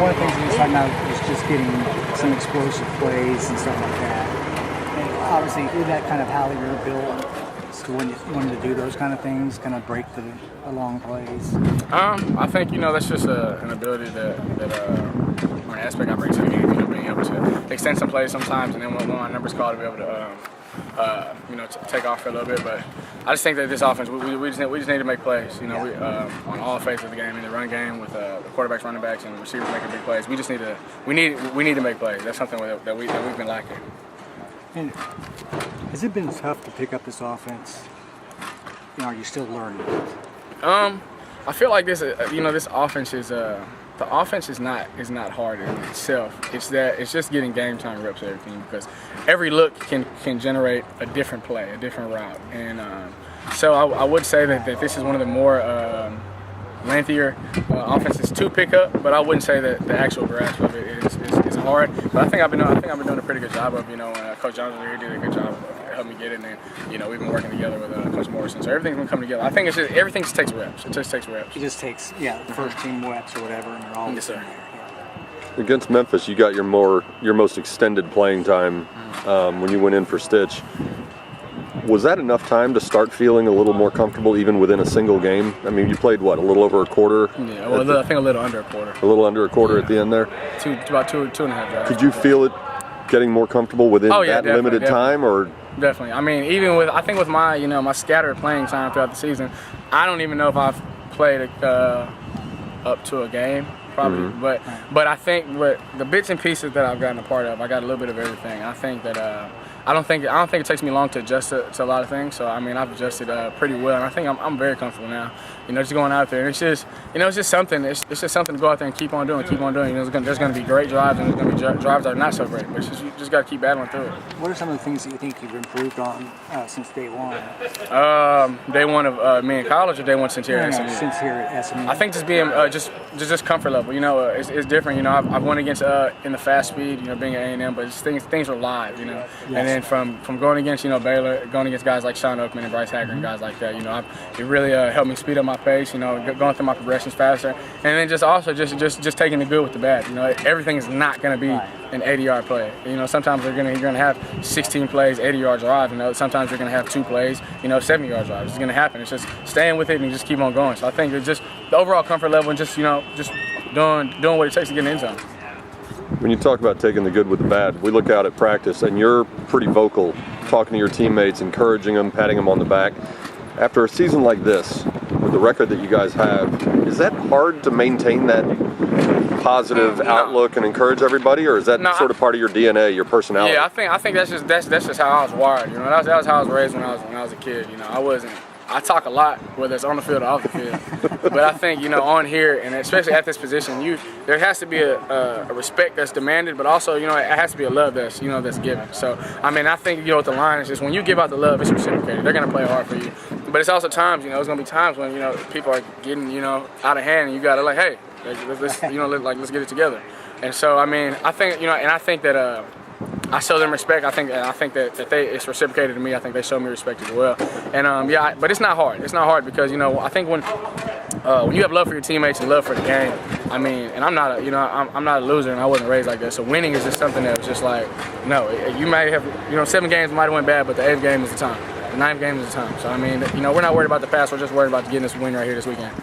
one of the things you were talking about is just getting some explosive plays and stuff like that. And obviously, is that kind of how you're built? So when you wanted to do those kind of things, kind of break the long plays? I think, that's just an ability or an aspect I bring to the game, being able to extend some plays sometimes, and then when my number's called, to be able to, take off for a little bit. But I just think that this offense, we just need to make plays, we, on all phases of the game, in the run game with the quarterbacks, running backs, and receivers making big plays. We just need to, we need to make plays. That's something that we've been lacking. And has it been tough to pick up this offense? Are you still learning it? I feel like this, this offense is the offense is not hard in itself. It's just getting game time reps and everything, because every look can generate a different play, a different route, and so I would say that this is one of the more lengthier offenses to pick up, but I wouldn't say that the actual grasp of it is hard. But I think I've been doing a pretty good job of, Coach Jones was here, did a good job of helping me get it, and then, we've been working together with Coach Morrison, so everything's been coming together. I think everything just takes reps. It just takes reps. It just takes, first team reps or whatever, and you're all yes, sir. Against Memphis, you got your most extended playing time when you went in for Stitch. Was that enough time to start feeling a little more comfortable even within a single game? I mean, you played, a little over a quarter? Yeah, well, I think a little under a quarter. A little under a quarter at the end there? About two and a half drives. Could you feel it getting more comfortable within that limited time? Or definitely. I mean, even with my, my scattered playing time throughout the season, I don't even know if I've played up to a game. Probably, but I think the bits and pieces that I've gotten a part of, I got a little bit of everything. I think that I don't think it takes me long to adjust to a lot of things. So I mean, I've adjusted pretty well, and I think I'm very comfortable now. Just going out there, and it's just something. It's just something to go out there and keep on doing. There's going to be great drives, and there's going to be drives that are not so great. But you just got to keep battling through it. What are some of the things that you think you've improved on since day one? Day one of me in college, or day one since here at SMU? Since here at SMU. I think just being just comfort level. It's different. I've won against in the fast speed. Being at A&M, but things are live. Yes. And then from going against Baylor, going against guys like Sean Oakman and Bryce Hager and guys like that. It really helped me speed up my pace. Going through my progressions faster, and then just taking the good with the bad. Everything is not going to be an 80-yard play. Sometimes you're going to have 16 plays, 80-yard drives. Sometimes you're going to have 2 plays, 70-yard drives. It's going to happen. It's just staying with it and just keep on going. So I think it's just the overall comfort level and just doing what it takes to get in the end zone. When you talk about taking the good with the bad, we look out at practice and you're pretty vocal, talking to your teammates, encouraging them, patting them on the back. After a season like this, with the record that you guys have, is that hard to maintain that positive outlook and encourage everybody, or is that sort of part of your DNA, your personality? Yeah, I think that's just how I was wired. That was how I was raised when I was a kid. I talk a lot, whether it's on the field or off the field. But I think, on here, and especially at this position, there has to be a respect that's demanded, but also, it has to be a love that's given. So, I mean, I think, with the line, it's just when you give out the love, it's reciprocated. They're going to play hard for you. But it's also times, there's going to be times when, people are getting, out of hand, and you got to, hey, let's get it together. And so, I mean, I think, and I think that I show them respect. I think that it's reciprocated to me. I think they show me respect as well. And but it's not hard. It's not hard because I think when you have love for your teammates and love for the game, I mean, and I'm not a loser, and I wasn't raised like that. So winning is just something that was just like, no, you might have 7 games might have went bad, but the 8th game is the time. The 9th game is the time. So I mean, we're not worried about the past. We're just worried about getting this win right here this weekend.